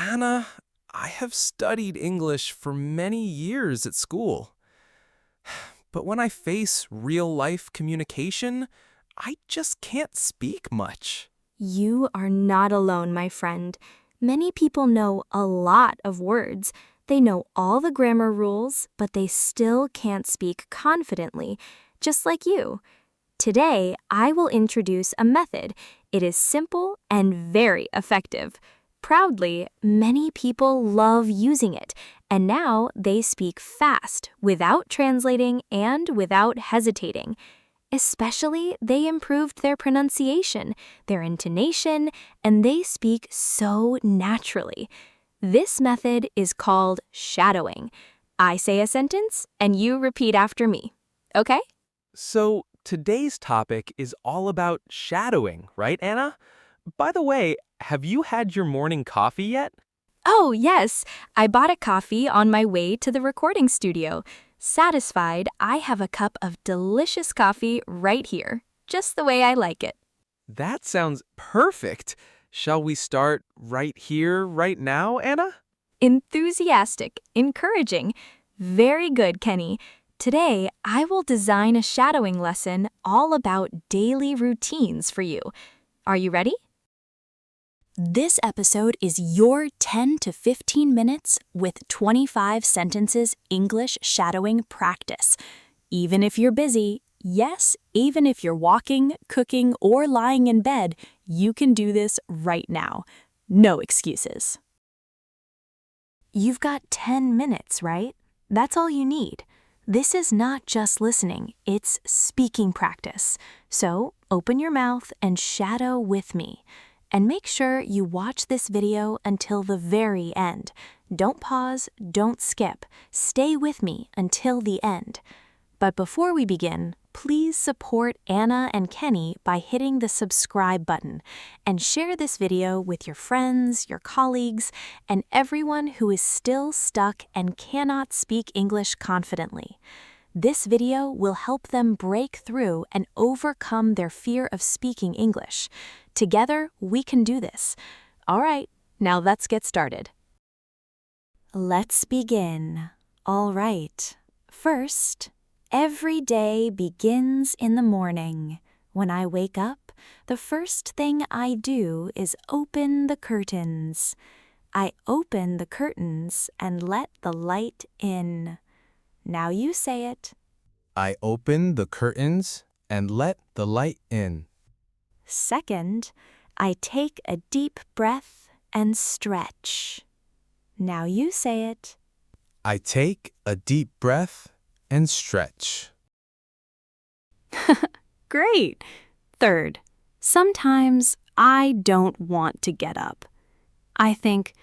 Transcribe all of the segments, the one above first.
Anna, I have studied English for many years at school. But when I face real-life communication, I just can't speak much. You are not alone, my friend. Many people know a lot of words. They know all the grammar rules, but they still can't speak confidently, just like you. Today, I will introduce a method. It is simple and very effective. Proudly, many people love using it, and now they speak fast, without translating and without hesitating. Especially, they improved their pronunciation, their intonation, and they speak so naturally. This method is called shadowing. I say a sentence, and you repeat after me. Okay? So today's topic is all about shadowing, right, Anna? By the way, have you had your morning coffee yet? Oh, yes. I bought a coffee on my way to the recording studio. Satisfied, I have a cup of delicious coffee right here, just the way I like it. That sounds perfect. Shall we start right here, right now, Anna? Enthusiastic, encouraging. Very good, Kenny. Today, I will design a shadowing lesson all about daily routines for you. Are you ready? This episode is your 10 to 15 minutes with 25 sentences English shadowing practice. Even if you're busy, yes, even if you're walking, cooking, or lying in bed, you can do this right now. No excuses. You've got 10 minutes, right? That's all you need. This is not just listening, it's speaking practice. So open your mouth and shadow with me. And make sure you watch this video until the very end. Don't pause, don't skip. Stay with me until the end. But before we begin, please support Anna and Kenny by hitting the subscribe button and share this video with your friends, your colleagues, and everyone who is still stuck and cannot speak English confidently. This video will help them break through and overcome their fear of speaking English. Together, we can do this. All right, now let's get started. Let's begin. All right. First, every day begins in the morning. When I wake up, the first thing I do is open the curtains. I open the curtains and let the light in. Now you say it. I open the curtains and let the light in. Second, I take a deep breath and stretch. Now you say it. I take a deep breath and stretch. Great! Third, sometimes I don't want to get up. I think,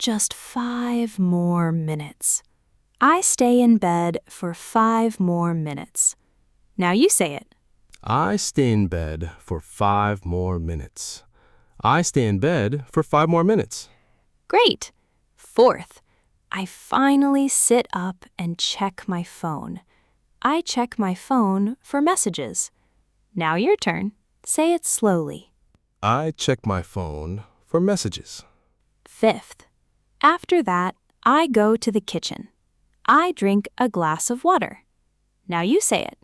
just 5 more minutes. I stay in bed for 5 more minutes. Now you say it. I stay in bed for 5 more minutes. I stay in bed for 5 more minutes. Great! Fourth, I finally sit up and check my phone. I check my phone for messages. Now your turn. Say it slowly. I check my phone for messages. Fifth, after that, I go to the kitchen. I drink a glass of water. Now you say it.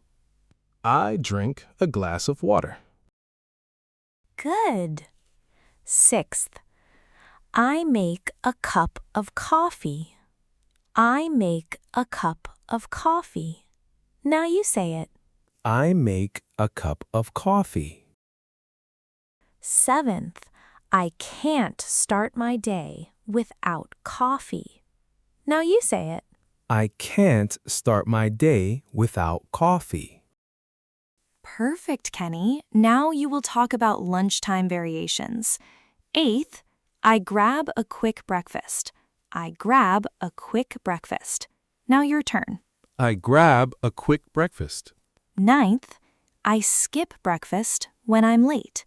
I drink a glass of water. Good. Sixth, I make a cup of coffee. I make a cup of coffee. Now you say it. I make a cup of coffee. Seventh, I can't start my day without coffee. Now you say it. I can't start my day without coffee. Perfect, Kenny. Now you will talk about lunchtime variations. Eighth, I grab a quick breakfast. I grab a quick breakfast. Now your turn. I grab a quick breakfast. Ninth, I skip breakfast when I'm late.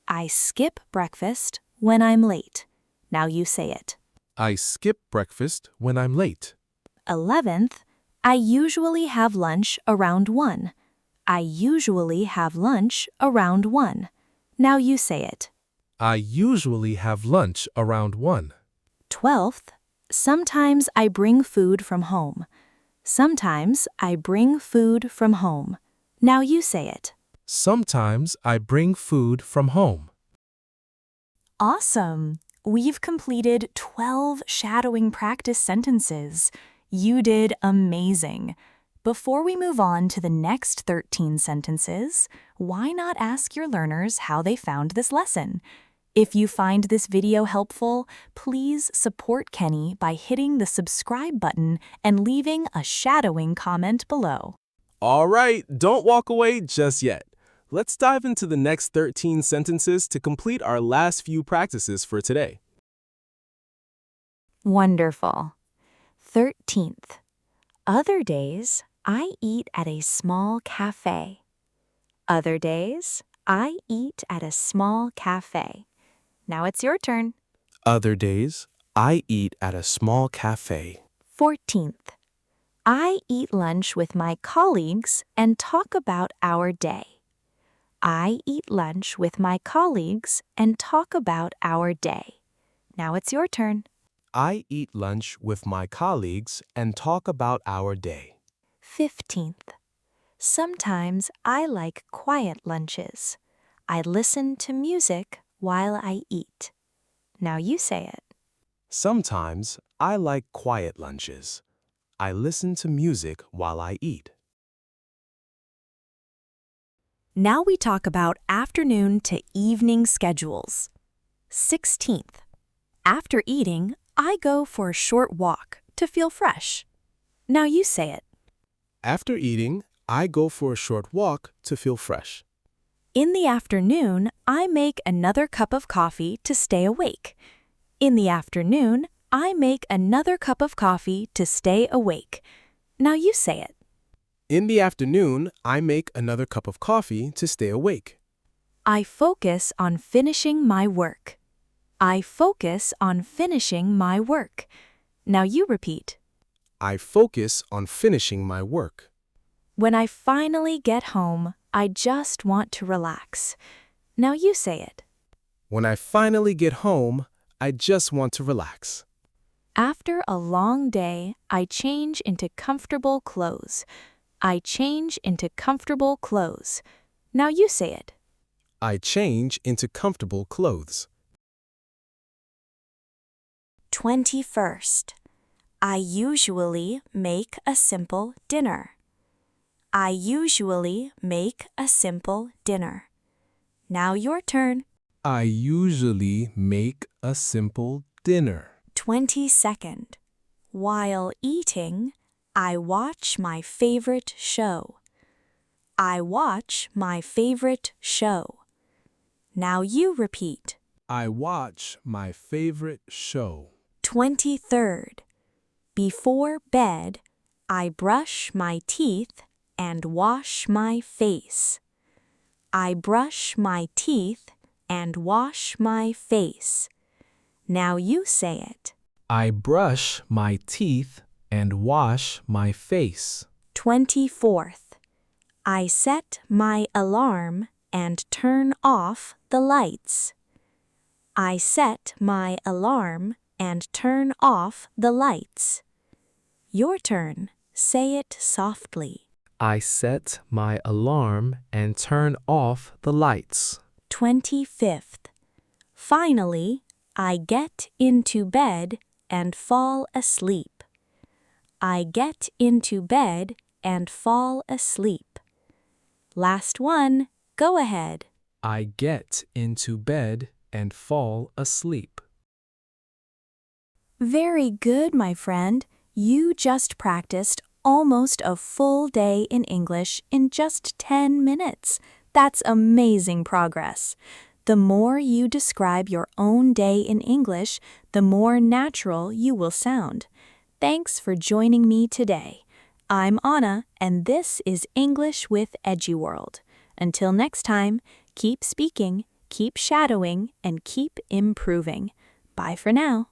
I skip breakfast when I'm late. Now you say it. I skip breakfast when I'm late. 11th, I usually have lunch around 1. I usually have lunch around 1. Now you say it. I usually have lunch around 1. 12th, sometimes I bring food from home. Sometimes I bring food from home. Now you say it. Sometimes I bring food from home. Awesome! We've completed 12 shadowing practice sentences. You did amazing. Before we move on to the next 13 sentences, why not ask your learners how they found this lesson? If you find this video helpful, please support Kenny by hitting the subscribe button and leaving a shadowing comment below. All right, don't walk away just yet. Let's dive into the next 13 sentences to complete our last few practices for today. Wonderful. 13th. Other days, I eat at a small cafe. Other days, I eat at a small cafe. Now it's your turn. Other days, I eat at a small cafe. 14th. I eat lunch with my colleagues and talk about our day. I eat lunch with my colleagues and talk about our day. Now it's your turn. I eat lunch with my colleagues and talk about our day. 15th. Sometimes I like quiet lunches. I listen to music while I eat. Now you say it. Sometimes I like quiet lunches. I listen to music while I eat. Now we talk about afternoon to evening schedules. 16th. After eating, I go for a short walk to feel fresh. Now you say it. After eating, I go for a short walk to feel fresh. In the afternoon, I make another cup of coffee to stay awake. In the afternoon, I make another cup of coffee to stay awake. Now you say it. In the afternoon, I make another cup of coffee to stay awake. I focus on finishing my work. I focus on finishing my work. Now you repeat. I focus on finishing my work. When I finally get home, I just want to relax. Now you say it. When I finally get home, I just want to relax. After a long day, I change into comfortable clothes. I change into comfortable clothes. Now you say it. I change into comfortable clothes. 21st. I usually make a simple dinner. I usually make a simple dinner. Now your turn. I usually make a simple dinner. 22nd. While eating, I watch my favorite show. I watch my favorite show. Now you repeat. I watch my favorite show. 23rd. Before bed, I brush my teeth and wash my face. I brush my teeth and wash my face. Now you say it. I brush my teeth and wash my face. 24th. I set my alarm and turn off the lights. I set my alarm and turn off the lights. Your turn. Say it softly. I set my alarm and turn off the lights. 25th. Finally, I get into bed and fall asleep. I get into bed and fall asleep. Last one. Go ahead. I get into bed and fall asleep. Very good, my friend. You just practiced almost a full day in English in just 10 minutes. That's amazing progress. The more you describe your own day in English, the more natural you will sound. Thanks for joining me today. I'm Anna, and this is English with EduWorld. Until next time, keep speaking, keep shadowing, and keep improving. Bye for now.